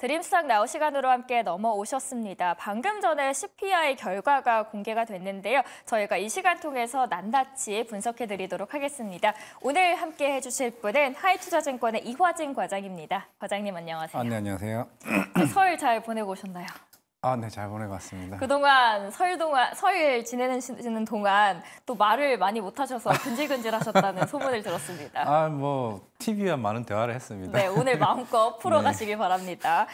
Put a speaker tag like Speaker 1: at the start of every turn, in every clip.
Speaker 1: 드림스탁 나우 시간으로 함께 넘어오셨습니다. 방금 전에 CPI 결과가 공개가 됐는데요. 저희가 이 시간 통해서 낱낱이 분석해드리도록 하겠습니다. 오늘 함께 해주실 분은 하이투자증권의 이화진 과장입니다. 과장님 안녕하세요.
Speaker 2: 네, 안녕하세요.
Speaker 1: 설 잘 보내고 오셨나요?
Speaker 2: 네, 잘 보내고 왔습니다.
Speaker 1: 그동안 설 지내시는 동안 또 말을 많이 못하셔서 근질근질하셨다는 소문을 들었습니다.
Speaker 2: TV와 많은 대화를 했습니다.
Speaker 1: 네, 오늘 마음껏 풀어가시길 바랍니다.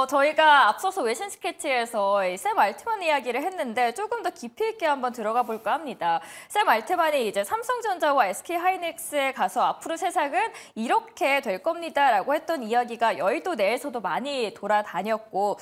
Speaker 1: 저희가 앞서서 외신 스케치에서 샘 알트만 이야기를 했는데 조금 더 깊이 있게 한번 들어가 볼까 합니다. 샘 알트만이 이제 삼성전자와 SK하이닉스에 가서 앞으로 세상은 이렇게 될 겁니다라고 했던 이야기가 여의도 내에서도 많이 돌아다녔고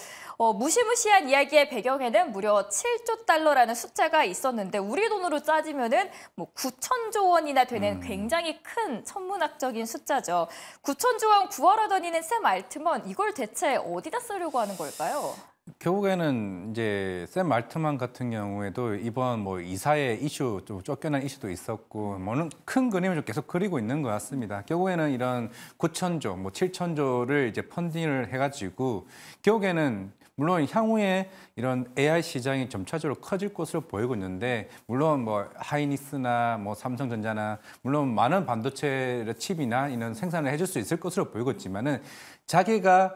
Speaker 1: 무시무시한 이야기의 배경에는 무려 7조 달러라는 숫자가 있었는데 우리 돈으로 따지면은 9천조 원이나 되는 굉장히 큰 천문학적인 숫자죠. 9천조 원 구하러 다니는 샘 알트만 이걸 대체 어디다 쓰려고 하는 걸까요?
Speaker 2: 결국에는 이제 샘 알트만 같은 경우에도 이번 이사의 이슈, 좀 쫓겨난 이슈도 있었고, 큰 그림을 좀 계속 그리고 있는 것 같습니다. 결국에는 이런 9천조, 7천조를 이제 펀딩을 해가지고, 결국에는 물론 향후에 이런 AI 시장이 점차적으로 커질 것으로 보이고 있는데, 물론 하이닉스나 삼성전자나 물론 많은 반도체 칩이나 이런 생산을 해줄 수 있을 것으로 보이고 있지만은 자기가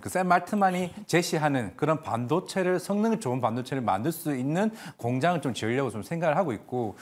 Speaker 2: 그 샘 알트만이 제시하는 그런 반도체를 성능 좋은 반도체를 만들 수 있는 공장을 좀 지으려고 좀 생각을 하고 있고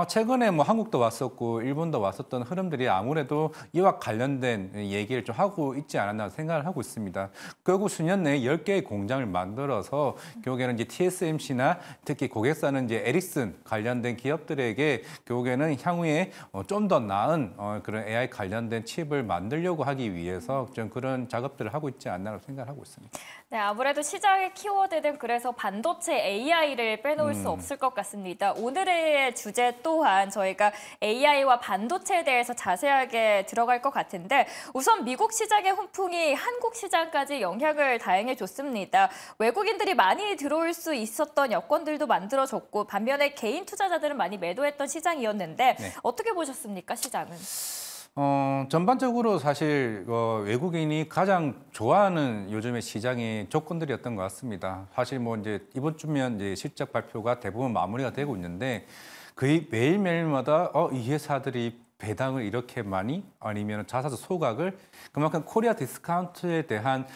Speaker 2: 최근에 한국도 왔었고 일본도 왔었던 흐름들이 아무래도 이와 관련된 얘기를 좀 하고 있지 않았나 생각을 하고 있습니다. 결국 수년 내에 10개의 공장을 만들어서 결국에는 이제 TSMC나 특히 고객사는 이제 에릭슨 관련된 기업들에게 결국에는 향후에 좀 더 나은 그런 AI 관련된 칩을 만들려고 하기 위해서 좀 그런 작업들을 하고 있지 않나라고 생각을 하고 있습니다.
Speaker 1: 네, 아무래도 시장의 키워드는 그래서 반도체 AI를 빼놓을 수 없을 것 같습니다. 오늘의 주제 또한 저희가 AI와 반도체에 대해서 자세하게 들어갈 것 같은데 우선 미국 시장의 훈풍이 한국 시장까지 영향을 다행히 줬습니다. 외국인들이 많이 들어올 수 있었던 여건들도 만들어졌고 반면에 개인 투자자들은 많이 매도했던 시장이었는데 네. 어떻게 보셨습니까, 시장은?
Speaker 2: 전반적으로 사실 외국인이 가장 좋아하는 요즘의 시장의 조건들이었던 것 같습니다. 사실 이제 이번 주면 이제 실적 발표가 대부분 마무리가 되고 있는데 거의 매일매일마다 이 회사들이 배당을 이렇게 많이 아니면 자사주 소각을 그만큼 코리아 디스카운트에 대한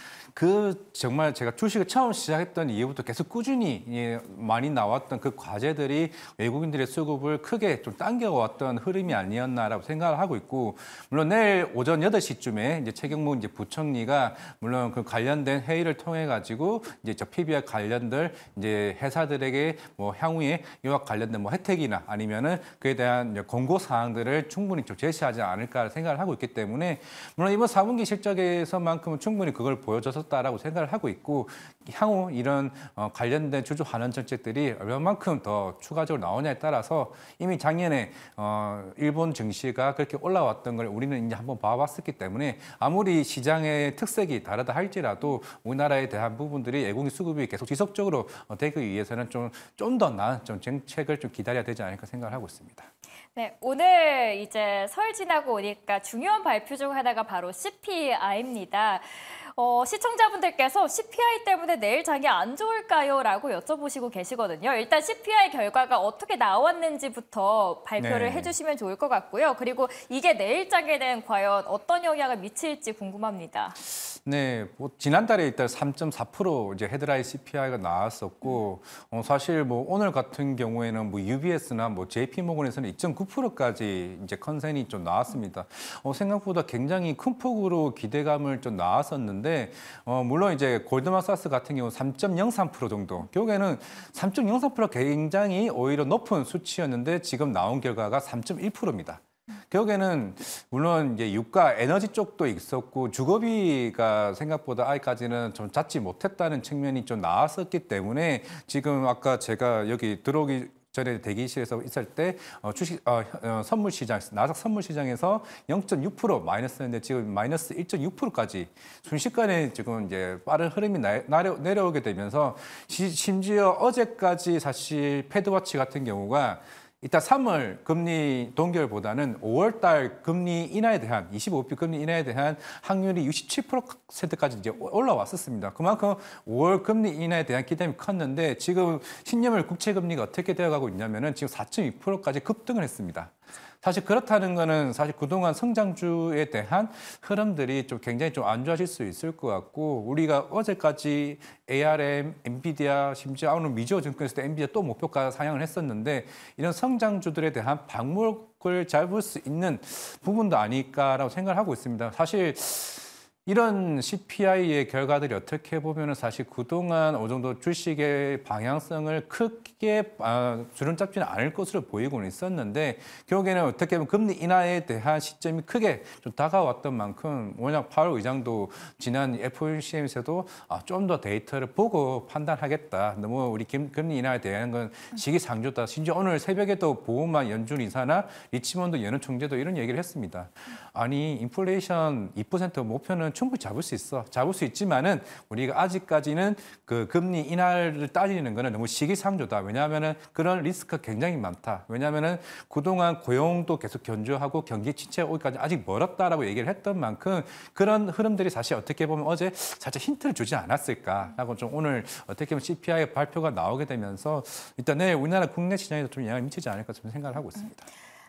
Speaker 2: 정말 제가 주식을 처음 시작했던 이후부터 계속 꾸준히 많이 나왔던 그 과제들이 외국인들의 수급을 크게 좀 당겨왔던 흐름이 아니었나라고 생각을 하고 있고 물론 내일 오전 8시쯤에 이제 최경무 이제 부총리가 물론 그 관련된 회의를 통해 가지고 이제 저 PBR 관련들 이제 회사들에게 향후에 이와 관련된 혜택이나 아니면은 그에 대한 공고 사항들을 충분히 좀 제시하지 않을까 생각을 하고 있기 때문에 물론 이번 4분기 실적에서만큼은 충분히 그걸 보여줬었다라고 생각을 하고 있고 향후 이런 관련된 주주 환원 정책들이 얼마만큼 더 추가적으로 나오냐에 따라서 이미 작년에 일본 증시가 그렇게 올라왔던 걸 우리는 이제 한번 봐봤었기 때문에 아무리 시장의 특색이 다르다 할지라도 우리나라에 대한 부분들이 외국인 수급이 계속 지속적으로 되기 위해서는 좀 더 나은 좀 정책을 좀 기다려야 되지 않을까 생각을 하고 있습니다.
Speaker 1: 네, 오늘 이제 설 지나고 오니까 중요한 발표 중 하나가 바로 CPI입니다. 시청자분들께서 CPI 때문에 내일 장이 안 좋을까요? 라고 여쭤보시고 계시거든요. 일단 CPI 결과가 어떻게 나왔는지부터 발표를 해주시면 좋을 것 같고요. 그리고 이게 내일 장에는 과연 어떤 영향을 미칠지 궁금합니다.
Speaker 2: 네, 지난달에 일단 3.4% 이제 헤드라인 CPI가 나왔었고 사실 오늘 같은 경우에는 UBS나 JP모건에서는 2.9%까지 이제 컨센이 좀 나왔습니다. 생각보다 굉장히 큰 폭으로 기대감을 좀 나왔었는데 물론 이제 골드만삭스 같은 경우 3.03% 정도. 결국에는 3.03%가 굉장히 오히려 높은 수치였는데 지금 나온 결과가 3.1%입니다. 결국에는 물론 이제 유가, 에너지 쪽도 있었고 주거비가 생각보다 아직까지는 좀 잡지 못했다는 측면이 좀 나왔었기 때문에 지금 아까 제가 여기 들어오기 전에 대기실에서 있을 때 선물 시장, 나스닥 선물 시장에서 0.6% 마이너스였는데 지금 마이너스 1.6%까지 순식간에 지금 이제 빠른 흐름이 내려오게 되면서 심지어 어제까지 사실 패드워치 같은 경우가 일단 3월 금리 동결보다는 5월 달 금리 인하에 대한 25비 금리 인하에 대한 확률이 67%까지 이제 올라왔었습니다. 그만큼 5월 금리 인하에 대한 기대감이 컸는데 지금 10년물 국채 금리가 어떻게 되어가고 있냐면은 지금 4.2%까지 급등을 했습니다. 사실 그렇다는 거는 사실 그동안 성장주에 대한 흐름들이 좀 굉장히 좀 안 좋아질 수 있을 것 같고 우리가 어제까지 ARM, 엔비디아, 심지어 오늘 미주어증권에서도 엔비디아 또 목표가 상향을 했었는데 이런 성장주들에 대한 방목을 잡을 수 있는 부분도 아닐까라고 생각을 하고 있습니다. 사실 이런 CPI의 결과들이 어떻게 보면은 사실 그동안 어느 정도 주식의 방향성을 크게 주름잡지는 않을 것으로 보이고는 있었는데 결국에는 어떻게 보면 금리 인하에 대한 시점이 크게 좀 다가왔던 만큼 워낙 파월 의장도 지난 FOMC에서도 좀 더 데이터를 보고 판단하겠다. 너무 우리 금리 인하에 대한 건 시기상조다. 심지어 오늘 새벽에도 보우만 연준 이사나 리치몬드 연은 총재도 이런 얘기를 했습니다. 아니 인플레이션 2% 목표는 충분히 잡을 수 있어. 잡을 수 있지만은 우리가 아직까지는 그 금리 인하를 따지는 거는 너무 시기상조다. 왜냐하면은 그런 리스크가 굉장히 많다. 왜냐하면은 그동안 고용도 계속 견조하고 경기 침체가 오기까지 아직 멀었다라고 얘기를 했던 만큼 그런 흐름들이 사실 어떻게 보면 어제 살짝 힌트를 주지 않았을까라고 좀 오늘 어떻게 보면 CPI 발표가 나오게 되면서 일단 내일 우리나라 국내 시장에도 좀 영향을 미치지 않을까 좀 생각을 하고 있습니다.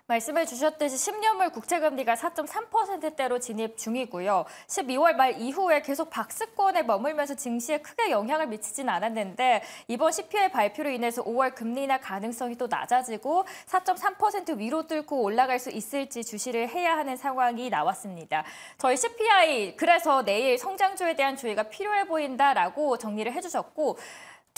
Speaker 1: 말씀해 주셨듯이 10년물 국채금리가 4.3%대로 진입 중이고요. 12월 말 이후에 계속 박스권에 머물면서 증시에 크게 영향을 미치진 않았는데 이번 CPI 발표로 인해서 5월 금리 인하 가능성이 또 낮아지고 4.3% 위로 뚫고 올라갈 수 있을지 주시를 해야 하는 상황이 나왔습니다. 저희 CPI 그래서 내일 성장주에 대한 주의가 필요해 보인다라고 정리를 해주셨고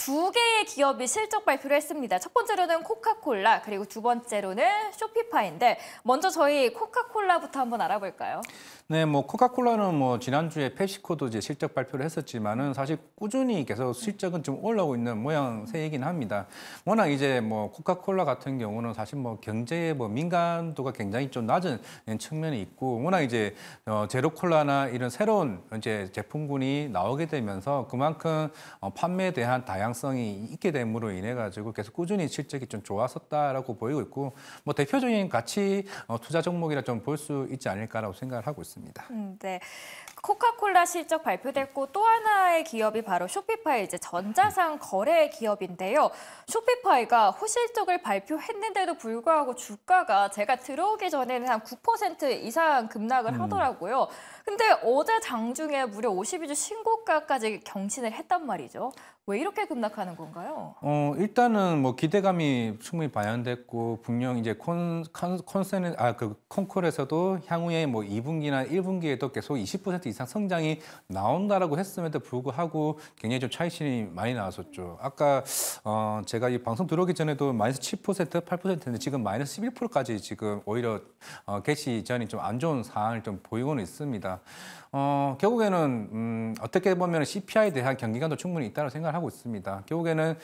Speaker 1: 두 개의 기업이 실적 발표를 했습니다. 첫 번째로는 코카콜라, 그리고 두 번째로는 쇼피파이인데 먼저 저희 코카콜라부터 한번 알아볼까요?
Speaker 2: 네, 뭐 코카콜라는 뭐 지난주에 펩시코도 이제 실적 발표를 했었지만은 사실 꾸준히 계속 실적은 좀 올라오고 있는 모양새이긴 합니다. 워낙 이제 뭐 코카콜라 같은 경우는 사실 뭐 경제에 뭐 민감도가 굉장히 좀 낮은 측면이 있고 워낙 이제 제로콜라나 이런 새로운 이제 제품군이 나오게 되면서 그만큼 판매에 대한 다양성이 있게 됨으로 인해 가지고 계속 꾸준히 실적이 좀 좋았었다라고 보이고 있고 뭐 대표적인 가치 투자 종목이라 좀 볼 수 있지 않을까라고 생각을 하고 있습니다.
Speaker 1: 네. 코카콜라 실적 발표됐고 또 하나의 기업이 바로 쇼피파이 이제 전자상 거래 기업인데요. 쇼피파이가 호실적을 발표했는데도 불구하고 주가가 제가 들어오기 전에는 한 9% 이상 급락을 하더라고요. 근데 어제 장중에 무려 52주 신고가까지 경신을 했단 말이죠. 왜 이렇게 급락하는 건가요?
Speaker 2: 일단은 뭐 기대감이 충분히 반영됐고 분명 이제 콘콜에서도 향후에 뭐 2분기나 1분기에도 계속 20% 이상 성장이 나온다라고 했음에도 불구하고 굉장히 좀 차익실이 많이 나왔었죠. 아까 제가 이 방송 들어오기 전에도 마이너스 7%, 8%인데 지금 마이너스 11%까지 지금 오히려 개시 전이 좀 안 좋은 상황을 좀 보이고는 있습니다. 결국에는 어떻게 보면 CPI에 대한 경기감도 충분히 있다고 생각을 하고 있습니다. 결국에는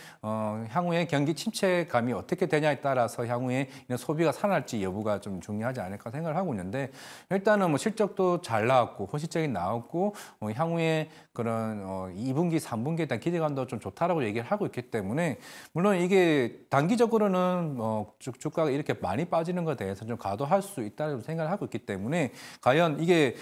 Speaker 2: 향후에 경기 침체감이 어떻게 되냐에 따라서 향후에 이런 소비가 살아날지 여부가 좀 중요하지 않을까 생각을 하고 있는데 일단은 뭐 실적도 잘 나왔고 호실적이 나왔고 향후에 그런 2분기, 3분기에 대한 기대감도 좀 좋다라고 얘기를 하고 있기 때문에 물론 이게 단기적으로는 주가가 이렇게 많이 빠지는 것에 대해서 좀 가도할 수 있다고 생각을 하고 있기 때문에 과연 이게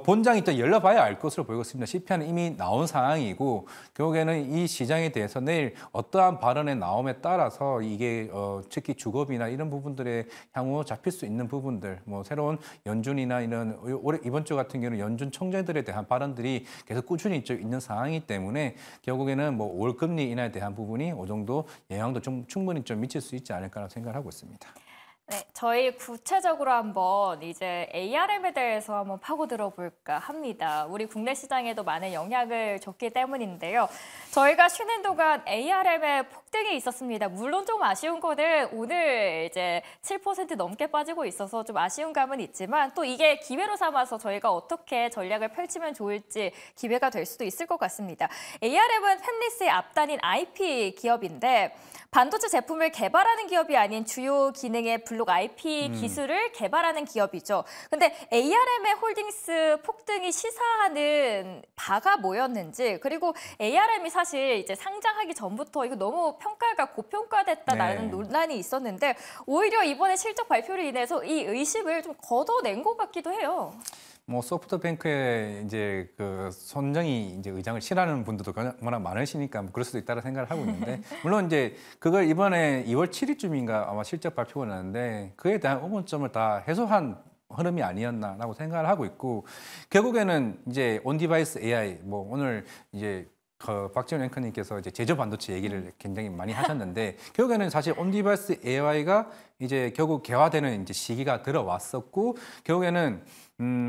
Speaker 2: 본장이 또 열려봐야 알 것으로 보이고 있습니다. CPI는 이미 나온 상황이고 결국에는 이 시장에 대해서 내일 어떠한 발언에 나옴에 따라서 이게 특히 주거비나 이런 부분들에 향후 잡힐 수 있는 부분들 뭐 새로운 연준이나 이런 이번 주 같은 경우는 연준 총재들에 대한 발언들이 계속 꾸준히 있는 상황이기 때문에 결국에는 뭐 올 금리 인하에 대한 부분이 어느 정도 영향도 좀 충분히 좀 미칠 수 있지 않을까라고 생각을 하고 있습니다.
Speaker 1: 네, 저희 구체적으로 한번 이제 ARM에 대해서 한번 파고들어 볼까 합니다. 우리 국내 시장에도 많은 영향을 줬기 때문인데요. 저희가 쉬는 동안 ARM에 폭등이 있었습니다. 물론 좀 아쉬운 거는 오늘 이제 7% 넘게 빠지고 있어서 좀 아쉬운 감은 있지만 또 이게 기회로 삼아서 저희가 어떻게 전략을 펼치면 좋을지 기회가 될 수도 있을 것 같습니다. ARM은 팹리스의 앞단인 IP 기업인데 반도체 제품을 개발하는 기업이 아닌 주요 기능의 블록 IP 기술을 개발하는 기업이죠. 근데 ARM의 홀딩스 폭등이 시사하는 바가 뭐였는지, 그리고 ARM이 사실 이제 상장하기 전부터 이거 너무 평가가 고평가됐다라는 논란이 있었는데 오히려 이번에 실적 발표로 인해서 이 의심을 좀 걷어낸 것 같기도 해요.
Speaker 2: 뭐 소프트뱅크의 이제 그 손정희 이제 의장을 싫어하는 분들도 워낙 많으시니까 뭐 그럴 수도 있다고 생각을 하고 있는데 물론 이제 그걸 이번에 2월 7일쯤인가 아마 실적 발표가 나는데 그에 대한 의문점을 다 해소한 흐름이 아니었나라고 생각을 하고 있고 결국에는 이제 온디바이스 AI 뭐 오늘 이제 그 박지원 앵커님께서 이제 제조 반도체 얘기를 굉장히 많이 하셨는데 결국에는 사실 온디바이스 AI가 이제 결국 개화되는 이제 시기가 들어왔었고 결국에는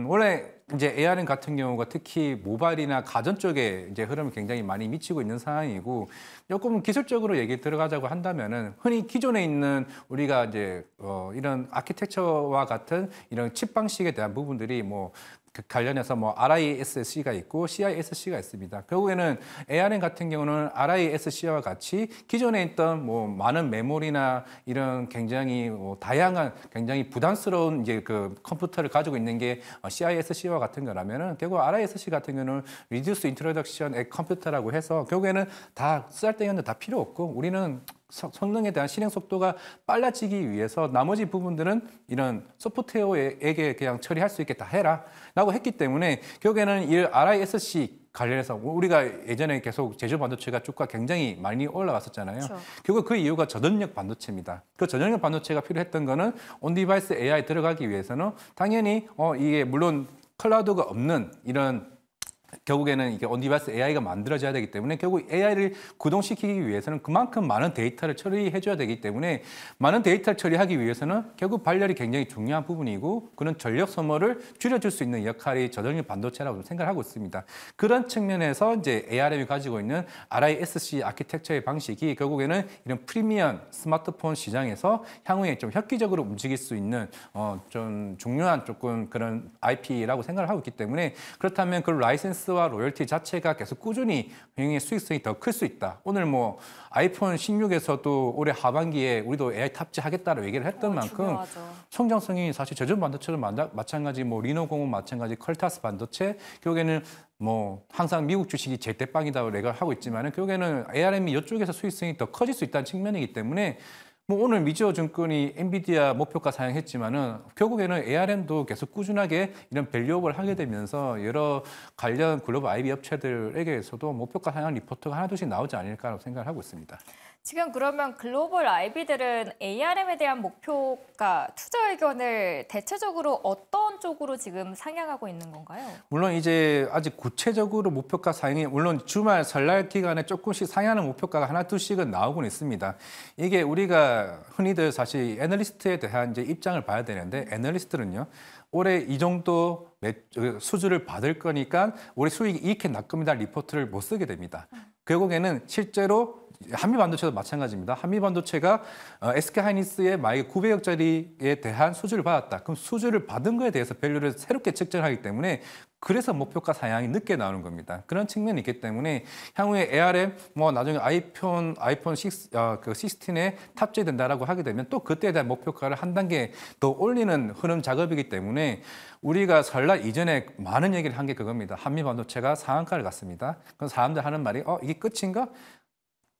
Speaker 2: 원래 이제 ARM 같은 경우가 특히 모바일이나 가전 쪽에 이제 흐름을 굉장히 많이 미치고 있는 상황이고 조금 기술적으로 얘기 들어가자고 한다면은 흔히 기존에 있는 우리가 이제 이런 아키텍처와 같은 이런 칩 방식에 대한 부분들이 뭐 그 관련해서 뭐 RISC가 있고 CISC가 있습니다. 결국에는 ARM 같은 경우는 RISC와 같이 기존에 있던 뭐 많은 메모리나 이런 굉장히 다양한 굉장히 부담스러운 이제 그 컴퓨터를 가지고 있는 게 CISC와 같은 거라면은 결국 RISC 같은 경우는 Reduce Introduction at Computer라고 해서 결국에는 다 쓰잘데기는 다 필요 없고 우리는 성능에 대한 실행 속도가 빨라지기 위해서 나머지 부분들은 이런 소프트웨어에게 그냥 처리할 수 있게 다 해라 라고 했기 때문에 결국에는 이 RISC 관련해서 우리가 예전에 계속 제조 반도체가 주가 굉장히 많이 올라갔었잖아요. 그렇죠. 결국 그 이유가 저전력 반도체입니다. 그 저전력 반도체가 필요했던 거는 온디바이스 AI 들어가기 위해서는 당연히 이게 물론 클라우드가 없는 이런 결국에는 이게 온디바이스 AI가 만들어져야 되기 때문에 결국 AI를 구동시키기 위해서는 그만큼 많은 데이터를 처리해줘야 되기 때문에 많은 데이터를 처리하기 위해서는 결국 발열이 굉장히 중요한 부분이고 그런 전력 소모를 줄여줄 수 있는 역할이 저전력 반도체라고 생각을 하고 있습니다. 그런 측면에서 이제 ARM이 가지고 있는 RISC 아키텍처의 방식이 결국에는 이런 프리미엄 스마트폰 시장에서 향후에 좀 획기적으로 움직일 수 있는 좀 중요한 조금 그런 IP라고 생각을 하고 있기 때문에 그렇다면 그 라이센스 와 로열티 자체가 계속 꾸준히 행의 수익성이 더 클 수 있다. 오늘 뭐 아이폰 16에서도 올해 하반기에 우리도 AI 탑재하겠다고 얘기를 했던 만큼
Speaker 1: 중요하죠.
Speaker 2: 성장성이 사실 제조 반도체도 마찬가지 뭐 리노공은 마찬가지 컬타스 반도체 결국에는 뭐 항상 미국 주식이 제대빵이다고 내가 하고 있지만은 결국에는 ARM이 이쪽에서 수익성이 더 커질 수 있다는 측면이기 때문에 뭐 오늘 미지어 증권이 엔비디아 목표가 상향했지만은 결국에는 ARM도 계속 꾸준하게 이런 밸류업을 하게 되면서 여러 관련 글로벌 IB 업체들에게서도 목표가 상향 리포트가 하나둘씩 나오지 않을까라고 생각을 하고 있습니다.
Speaker 1: 지금 그러면 글로벌 IB들은 ARM에 대한 목표가 투자 의견을 대체적으로 어떤 쪽으로 지금 상향하고 있는 건가요?
Speaker 2: 물론 이제 아직 구체적으로 목표가 상향이 물론 주말 설날 기간에 조금씩 상향하는 목표가가 하나 둘씩은 나오곤 있습니다. 이게 우리가 흔히들 사실 애널리스트에 대한 이제 입장을 봐야 되는데 애널리스트는요. 올해 이 정도 수주를 받을 거니까 올해 수익이 이렇게 날 겁니다. 리포트를 못 쓰게 됩니다. 결국에는 실제로 한미반도체도 마찬가지입니다. 한미반도체가 SK하이닉스의 만약에 900억짜리에 대한 수주를 받았다. 그럼 수주를 받은 거에 대해서 밸류를 새롭게 측정하기 때문에 그래서 목표가 상향이 늦게 나오는 겁니다. 그런 측면이 있기 때문에 향후에 ARM 뭐 나중에 아이폰 16에 탑재된다라고 하게 되면 또 그때에 대한 목표가를 한 단계 더 올리는 흐름 작업이기 때문에 우리가 설날 이전에 많은 얘기를 한 게 그겁니다. 한미반도체가 상한가를 갔습니다. 그럼 사람들 하는 말이 이게 끝인가?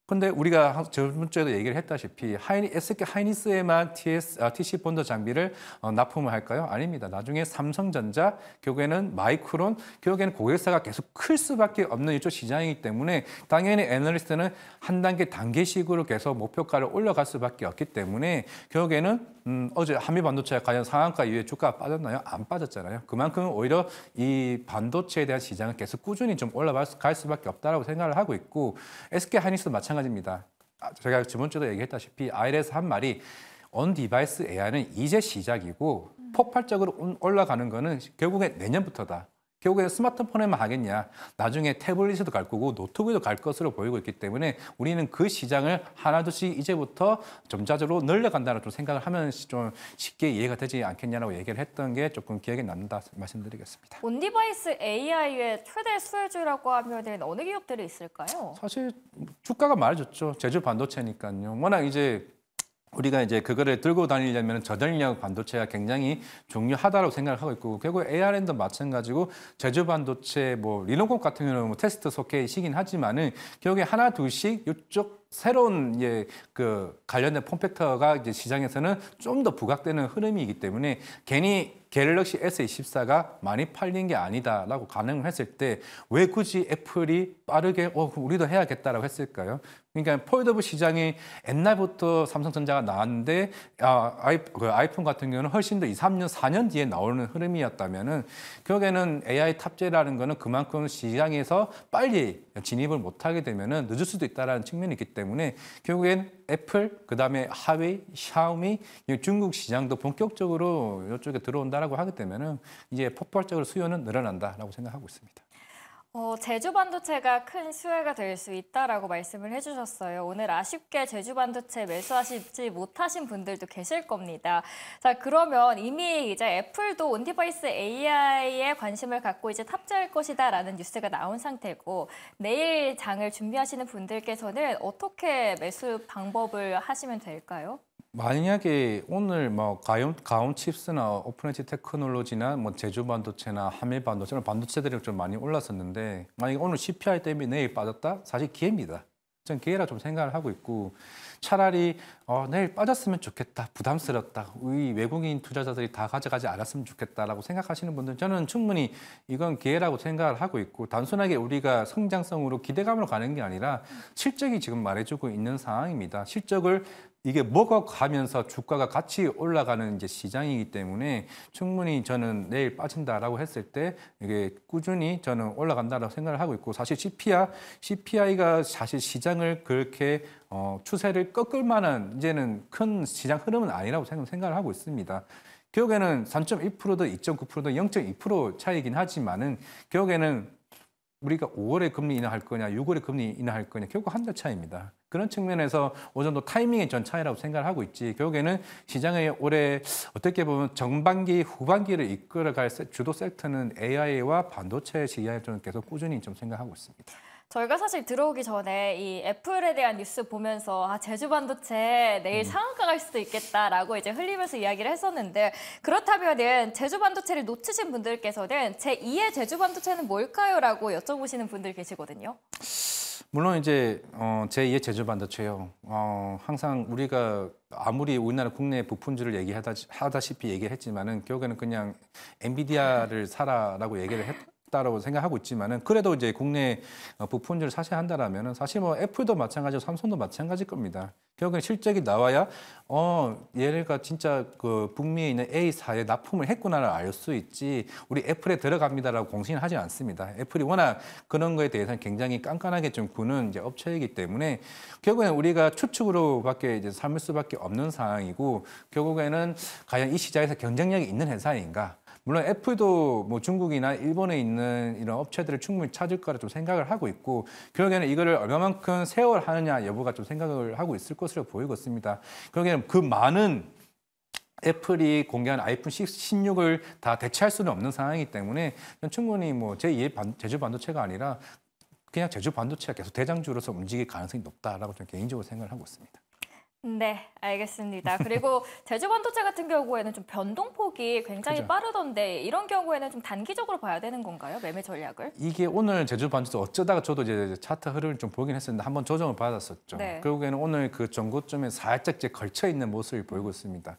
Speaker 2: 근데 우리가 저번 주에도 얘기를 했다시피 SK 하이닉스에만 TC 본드 장비를 납품을 할까요? 아닙니다. 나중에 삼성전자, 결국에는 마이크론, 결국에는 고객사가 계속 클 수밖에 없는 이쪽 시장이기 때문에 당연히 애널리스트는 한 단계식으로 계속 목표가를 올라갈 수밖에 없기 때문에 결국에는 어제 한미반도체가 과연 상한가 이후에 주가가 빠졌나요? 안 빠졌잖아요. 그만큼 오히려 이 반도체에 대한 시장은 계속 꾸준히 좀 올라갈 수밖에 없다라고 생각을 하고 있고 SK 하이닉스도 마찬가지입니다. 제가 저번 주도 얘기했다시피 IR에서 한 말이 온 디바이스 AI는 이제 시작이고 폭발적으로 올라가는 거는 결국에 내년부터다. 결국에 스마트폰에만 하겠냐. 나중에 태블릿에도 갈 거고 노트북에도 갈 것으로 보이고 있기 때문에 우리는 그 시장을 하나둘씩 이제부터 점차적으로 늘려간다는 좀 생각을 하면 좀 쉽게 이해가 되지 않겠냐라고 얘기를 했던 게 조금 기억에 남는다 말씀드리겠습니다.
Speaker 1: 온디바이스 AI의 최대 수혜주라고 하면 어느 기업들이 있을까요?
Speaker 2: 사실 주가가 말해줬죠. 제조 반도체니까요. 워낙 이제 우리가 이제 그거를 들고 다니려면 저전력 반도체가 굉장히 중요하다고 생각을 하고 있고 결국 ARM도 마찬가지고 제조 반도체 뭐 리노콘 같은 경우는 뭐 테스트 소켓이긴 하지만은 결국에 하나 둘씩 이쪽 새로운 그 관련된 폼팩터가 이제 시장에서는 좀 더 부각되는 흐름이기 때문에 괜히 갤럭시 S24가 많이 팔린 게 아니다라고 가능을 했을 때 왜 굳이 애플이 빠르게 그럼 우리도 해야겠다라고 했을까요? 그러니까 폴더블 시장이 옛날부터 삼성전자가 나왔는데 아이폰 같은 경우는 훨씬 더 2, 3년, 4년 뒤에 나오는 흐름이었다면은 결국에는 AI 탑재라는 거는 그만큼 시장에서 빨리 진입을 못하게 되면은 늦을 수도 있다라는 측면이 있기 때문에 결국엔 애플, 그다음에 하웨이, 샤오미, 중국 시장도 본격적으로 이쪽에 들어온다라고 하게 되면은 이제 폭발적으로 수요는 늘어난다라고 생각하고 있습니다.
Speaker 1: 제주 반도체가 큰 수혜가 될 수 있다라고 말씀을 해주셨어요. 오늘 아쉽게 제주 반도체 매수하시지 못하신 분들도 계실 겁니다. 자, 그러면 이미 이제 애플도 온디바이스 AI에 관심을 갖고 이제 탑재할 것이다라는 뉴스가 나온 상태고 내일 장을 준비하시는 분들께서는 어떻게 매수 방법을 하시면 될까요?
Speaker 2: 만약에 오늘 뭐 가온 칩스나 오픈엣지 테크놀로지나 뭐 제주 반도체나 한미 반도체, 반도체들이 좀 많이 올랐었는데 만약에 오늘 CPI 때문에 내일 빠졌다? 사실 기회입니다. 전 기회라 좀 생각을 하고 있고 차라리 내일 빠졌으면 좋겠다, 부담스럽다, 우리 외국인 투자자들이 다 가져가지 않았으면 좋겠다라고 생각하시는 분들 저는 충분히 이건 기회라고 생각을 하고 있고 단순하게 우리가 성장성으로 기대감으로 가는 게 아니라 실적이 지금 말해주고 있는 상황입니다. 실적을 이게 먹어가면서 주가가 같이 올라가는 이제 시장이기 때문에 충분히 저는 내일 빠진다라고 했을 때 이게 꾸준히 저는 올라간다라고 생각을 하고 있고 사실 CPI가 사실 시장을 그렇게 추세를 꺾을 만한 이제는 큰 시장 흐름은 아니라고 생각을 하고 있습니다. 결국에는 3.1%도 2.9%도 0.2% 차이긴 하지만은 결국에는 우리가 5월에 금리 인하할 거냐, 6월에 금리 인하할 거냐, 결국 한 달 차이입니다. 그런 측면에서 어느 정도 타이밍의 전 차이라고 생각을 하고 있지. 결국에는 시장의 올해 어떻게 보면 전반기, 후반기를 이끌어갈 주도 섹터는 AI와 반도체 시장에 저는 계속 꾸준히 좀 생각하고 있습니다.
Speaker 1: 저희가 사실 들어오기 전에 이 애플에 대한 뉴스 보면서 제주 반도체 내일 상한가 갈 수도 있겠다라고 이제 흘리면서 이야기를 했었는데 그렇다면은 제주 반도체를 놓치신 분들께서는 제2의 제주 반도체는 뭘까요?라고 여쭤보시는 분들 계시거든요.
Speaker 2: 물론 이제 제2의 제조 반도체요. 항상 우리가 아무리 우리나라 국내 부품주를 얘기하다시피 얘기를 했지만은 결국에는 그냥 엔비디아를 사라라고 얘기를 했다라고 생각하고 있지만은 그래도 이제 국내 부품주를 사셔야 한다라면은 사실 뭐 애플도 마찬가지고 삼성도 마찬가지일 겁니다. 결국엔 실적이 나와야 얘네가 진짜 그 북미에 있는 A사에 납품을 했구나를 알 수 있지 우리 애플에 들어갑니다라고 공신을 하지 않습니다. 애플이 워낙 그런 거에 대해서는 굉장히 깐깐하게 좀 구는 이제 업체이기 때문에 결국에는 우리가 추측으로밖에 이제 삼을 수밖에 없는 상황이고 결국에는 과연 이 시장에서 경쟁력이 있는 회사인가? 물론 애플도 뭐 중국이나 일본에 있는 이런 업체들을 충분히 찾을 거라 좀 생각을 하고 있고 결국에는 이거를 얼마만큼 세월하느냐 여부가 좀 생각을 하고 있을 것으로 보이고 있습니다. 결국에는 그 많은 애플이 공개한 아이폰 16을 다 대체할 수는 없는 상황이기 때문에 충분히 뭐 제2의 제주 반도체가 아니라 그냥 제주 반도체가 계속 대장주로서 움직일 가능성이 높다라고 저는 개인적으로 생각을 하고 있습니다.
Speaker 1: 네, 알겠습니다. 그리고 제주 반도체 같은 경우에는 좀 변동폭이 굉장히
Speaker 2: 그죠.
Speaker 1: 빠르던데 이런 경우에는 좀 단기적으로 봐야 되는 건가요? 매매 전략을?
Speaker 2: 이게 오늘 제주 반도체 어쩌다가 저도 이제 차트 흐름을 좀 보긴 했었는데 한번 조정을 받았었죠.
Speaker 1: 네.
Speaker 2: 결국에는 오늘 그 전고점에 살짝 이제 걸쳐 있는 모습을 보이고 있습니다.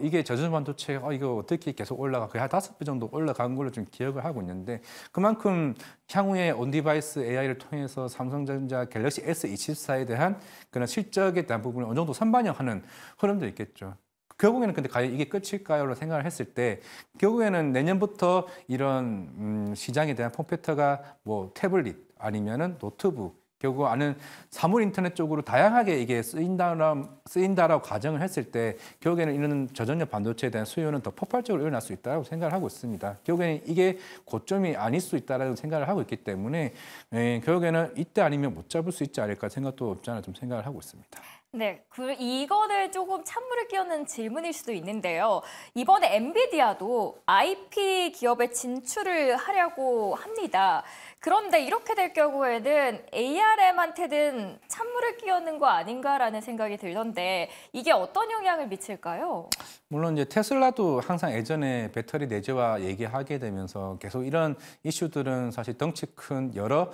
Speaker 2: 이게 제주 반도체 이거 어떻게 계속 올라가 거의 한 5배 정도 올라간 걸로 좀 기억을 하고 있는데 그만큼 향후에 온디바이스 AI를 통해서 삼성전자 갤럭시 S24에 대한 그런 실적에 대한 부분을 어느 정도 선반영하는 흐름도 있겠죠. 결국에는 근데 과연 이게 끝일까요?로 생각을 했을 때 결국에는 내년부터 이런 시장에 대한 폼팩터가 뭐 태블릿 아니면은 노트북 결국 아는 사물 인터넷 쪽으로 다양하게 이게 쓰인다라고 가정을 했을 때 결국에는 이런 저전력 반도체에 대한 수요는 더 폭발적으로 일어날 수 있다고 생각을 하고 있습니다. 결국에는 이게 고점이 아닐 수 있다라고 생각을 하고 있기 때문에 결국에는 이때 아니면 못 잡을 수 있지 않을까 생각도 없지 않아 좀 생각을 하고 있습니다.
Speaker 1: 네, 이거는 조금 찬물을 끼얹는 질문일 수도 있는데요. 이번에 엔비디아도 IP 기업에 진출을 하려고 합니다. 그런데 이렇게 될 경우에는 ARM한테는 찬물을 끼얹는 거 아닌가라는 생각이 들던데 이게 어떤 영향을 미칠까요?
Speaker 2: 물론 이제 테슬라도 항상 예전에 배터리 내재화 얘기하게 되면서 계속 이런 이슈들은 사실 덩치 큰 여러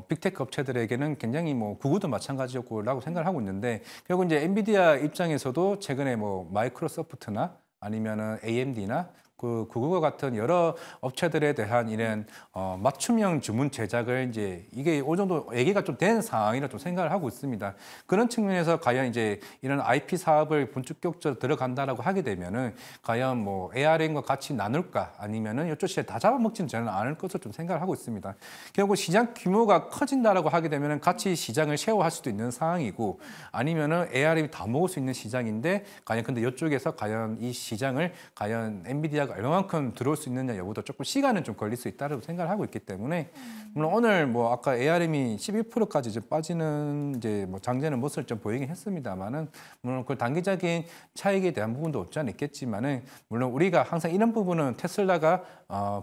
Speaker 2: 빅테크 업체들에게는 굉장히 뭐 구글도 마찬가지였고라고 생각을 하고 있는데 결국 이제 엔비디아 입장에서도 최근에 뭐 마이크로소프트나 아니면은 AMD나 그 구글과 같은 여러 업체들에 대한 이런 맞춤형 주문 제작을 이제 이게 어느 정도 얘기가 좀 된 상황이라 좀 생각을 하고 있습니다. 그런 측면에서 과연 이제 이런 IP 사업을 본격적으로 들어간다라고 하게 되면은 과연 뭐 ARM과 같이 나눌까 아니면은 이쪽 시장에 다 잡아먹지는 저는 않을 것으로 좀 생각을 하고 있습니다. 결국 시장 규모가 커진다라고 하게 되면은 같이 시장을 쉐어할 수도 있는 상황이고 아니면은 ARM이 다 먹을 수 있는 시장인데 과연 근데 이쪽에서 과연 이 시장을 과연 엔비디아 얼마만큼 들어올 수 있느냐 여부도 조금 시간은 좀 걸릴 수 있다고 생각을 하고 있기 때문에 물론 오늘 뭐 아까 ARM이 11%까지 이제 빠지는 이제 뭐 장세는 모습을 좀 보이긴 했습니다만은 물론 그 단기적인 차익에 대한 부분도 없지 않아 있겠지만은 물론 우리가 항상 이런 부분은 테슬라가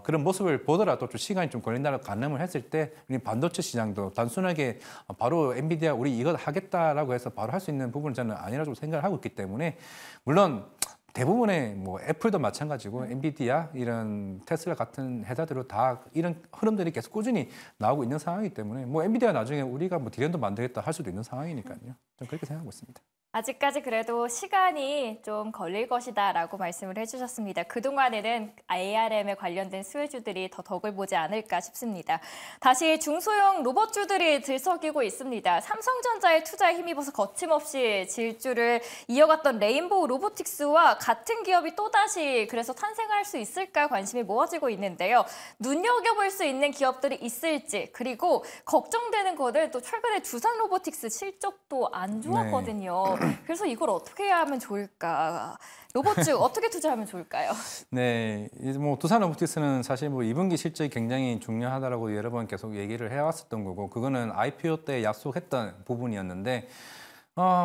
Speaker 2: 그런 모습을 보더라도 좀 시간이 좀 걸린다고 가늠을 했을 때 우리 반도체 시장도 단순하게 바로 엔비디아 우리 이거 하겠다라고 해서 바로 할 수 있는 부분은 저는 아니라고 생각을 하고 있기 때문에 물론 대부분의 뭐 애플도 마찬가지고 엔비디아 이런 테슬라 같은 회사들도 다 이런 흐름들이 계속 꾸준히 나오고 있는 상황이기 때문에 뭐 엔비디아 나중에 우리가 뭐 디램도 만들겠다 할 수도 있는 상황이니까요. 좀 그렇게 생각하고 있습니다.
Speaker 1: 아직까지 그래도 시간이 좀 걸릴 것이다라고 말씀을 해주셨습니다. 그동안에는 ARM에 관련된 수혜주들이 더 덕을 보지 않을까 싶습니다. 다시 중소형 로봇주들이 들썩이고 있습니다. 삼성전자의 투자에 힘입어서 거침없이 질주를 이어갔던 레인보우 로보틱스와 같은 기업이 또다시 그래서 탄생할 수 있을까 관심이 모아지고 있는데요. 눈여겨볼 수 있는 기업들이 있을지 그리고 걱정되는 거는 또 최근에 두산 로보틱스 실적도 안 좋았거든요. 그래서 이걸 어떻게 해야 하면 좋을까? 로봇주 어떻게 투자하면 좋을까요?
Speaker 2: 네, 뭐 두산 로보틱스는 사실 뭐 2분기 실적이 굉장히 중요하다라고 여러 번 계속 얘기를 해왔었던 거고 그거는 IPO 때 약속했던 부분이었는데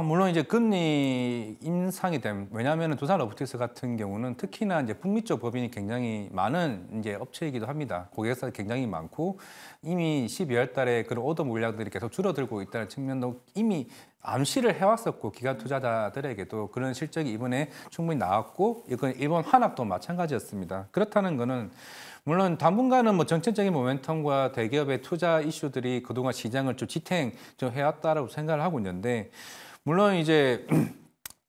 Speaker 2: 물론 이제 금리 인상이 된 왜냐하면 두산 로보틱스 같은 경우는 특히나 이제 북미 쪽 법인이 굉장히 많은 이제 업체이기도 합니다. 고객사가 굉장히 많고 이미 12월 달에 그런 오더 물량들이 계속 줄어들고 있다는 측면도 이미 암시를 해왔었고 기관 투자자들에게도 그런 실적이 이번에 충분히 나왔고 이건 일본 환합도 마찬가지였습니다. 그렇다는 거는 물론 당분간은 뭐 정책적인 모멘텀과 대기업의 투자 이슈들이 그동안 시장을 좀 지탱 좀 해왔다라고 생각을 하고 있는데 물론 이제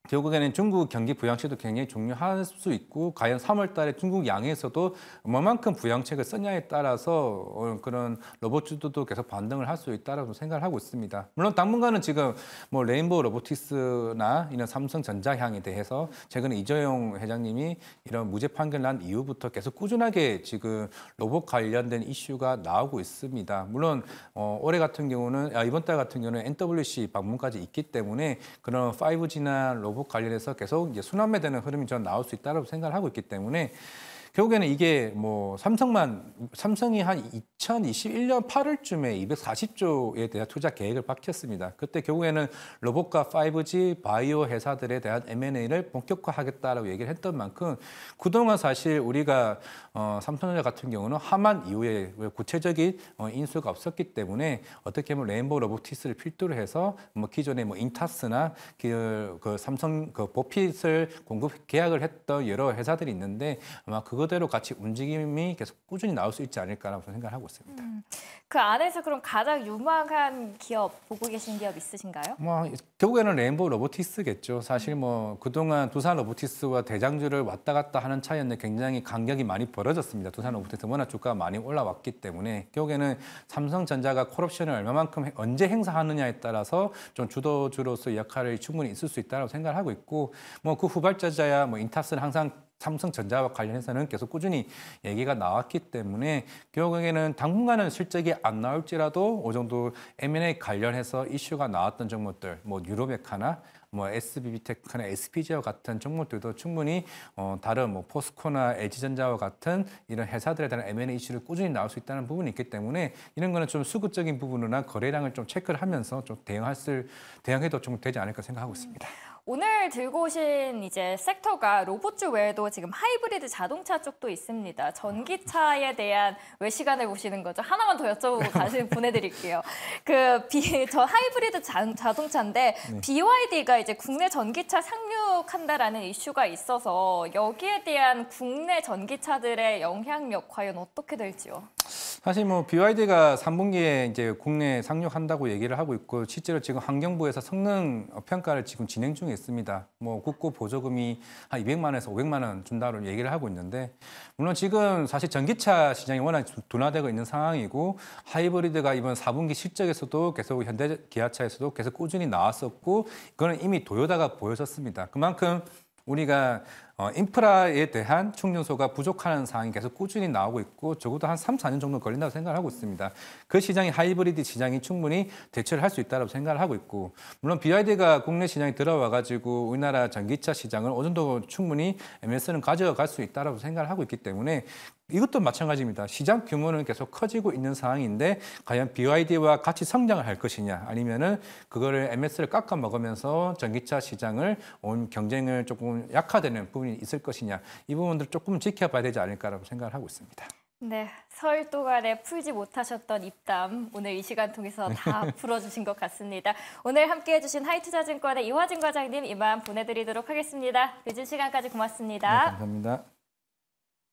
Speaker 2: 결국에는 중국 경기 부양책도 굉장히 중요할 수 있고 과연 3월 달에 중국 양에서도 얼마만큼 부양책을 썼냐에 따라서 그런 로봇주도 계속 반등을 할 수 있다라고 생각을 하고 있습니다. 물론 당분간은 지금 뭐 레인보우 로보틱스나 이런 삼성전자향에 대해서 최근에 이재용 회장님이 이런 무죄 판결 난 이후부터 계속 꾸준하게 지금 로봇 관련된 이슈가 나오고 있습니다. 물론 올해 같은 경우는 이번 달 같은 경우는 NWC 방문까지 있기 때문에 그런 5G나 로봇 관련해서 계속 이제 순환매되는 흐름이 저는 나올 수 있다고 생각을 하고 있기 때문에 결국에는 이게 뭐 삼성이 한 2021년 8월쯤에 240조에 대한 투자 계획을 밝혔습니다. 그때 결국에는 로봇과 5G 바이오 회사들에 대한 M&A를 본격화하겠다라고 얘기를 했던 만큼 그동안 사실 우리가 삼성전자 같은 경우는 하만 이후에 구체적인 인수가 없었기 때문에 어떻게 보면 레인보우 로보틱스를 필두로 해서 뭐 기존의 뭐 인타스나 그 삼성 그 보핏을 공급 계약을 했던 여러 회사들이 있는데 아마 그거대로 같이 움직임이 계속 꾸준히 나올 수 있지 않을까라고 생각을 하고 있습니다.
Speaker 1: 그 안에서 그럼 가장 유망한 기업 보고 계신 기업 있으신가요?
Speaker 2: 뭐 결국에는 레인보우 로보틱스겠죠. 사실 뭐 그동안 두산 로보틱스와 대장주를 왔다 갔다 하는 차이였는데 굉장히 간격이 많이 벌어졌습니다. 두산 로보틱스 워낙 주가가 많이 올라왔기 때문에 결국에는 삼성전자가 콜옵션을 얼마만큼 언제 행사하느냐에 따라서 좀 주도주로서의 역할이 충분히 있을 수 있다고 생각을 하고 있고 뭐 그 후발자자야 뭐 인탑스는 항상 삼성전자와 관련해서는 계속 꾸준히 얘기가 나왔기 때문에 결국에는 당분간은 실적이 안 나올지라도 어느 정도 M&A 관련해서 이슈가 나왔던 종목들, 뭐 유로메카나 뭐 SBB테크나 SPG와 같은 종목들도 충분히 다른 뭐 포스코나 LG전자와 같은 이런 회사들에 대한 M&A 이슈를 꾸준히 나올 수 있다는 부분이 있기 때문에 이런 거는 좀 수급적인 부분이나 거래량을 좀 체크를 하면서 좀 대응해도 좀 되지 않을까 생각하고 있습니다.
Speaker 1: 오늘 들고 오신 이제 섹터가 로봇주 외에도 지금 하이브리드 자동차 쪽도 있습니다. 전기차에 대한 왜 시간을 보시는 거죠? 하나만 더 여쭤보고 보내드릴게요. 저 하이브리드 자동차인데
Speaker 2: 네.
Speaker 1: BYD가 이제 국내 전기차 상륙한다라는 이슈가 있어서 여기에 대한 국내 전기차들의 영향력 과연 어떻게 될지요?
Speaker 2: 사실 뭐 BYD가 3분기에 이제 국내 상륙한다고 얘기를 하고 있고 실제로 지금 환경부에서 성능 평가를 지금 진행 중에 있습니다. 뭐 국고 보조금이 한 200만 원에서 500만 원 준다고 얘기를 하고 있는데 물론 지금 사실 전기차 시장이 워낙 둔화되고 있는 상황이고 하이브리드가 이번 4분기 실적에서도 계속 현대 기아차에서도 계속 꾸준히 나왔었고 이거는 이미 도요다가 보여줬습니다. 그만큼 우리가 인프라에 대한 충전소가 부족한 상황이 계속 꾸준히 나오고 있고 적어도 한 3, 4년 정도 걸린다고 생각을 하고 있습니다. 그 시장이 하이브리드 시장이 충분히 대처를 할 수 있다고 생각을 하고 있고 물론 BYD가 국내 시장에 들어와가지고 우리나라 전기차 시장을 어느 정도 충분히 MS는 가져갈 수 있다고 생각을 하고 있기 때문에 이것도 마찬가지입니다. 시장 규모는 계속 커지고 있는 상황인데 과연 BYD와 같이 성장을 할 것이냐 아니면은 그거를 MS를 깎아 먹으면서 전기차 시장을 경쟁을 조금 약화되는 부분이 있을 것이냐 이 부분들 조금 지켜봐야 되지 않을까라고 생각을 하고 있습니다.
Speaker 1: 네, 설 동안에 풀지 못하셨던 입담 오늘 이 시간 통해서 다 풀어주신 것 같습니다. 오늘 함께해 주신 하이투자증권의 이화진 과장님 이만 보내드리도록 하겠습니다. 늦은 시간까지 고맙습니다.
Speaker 2: 네, 감사합니다.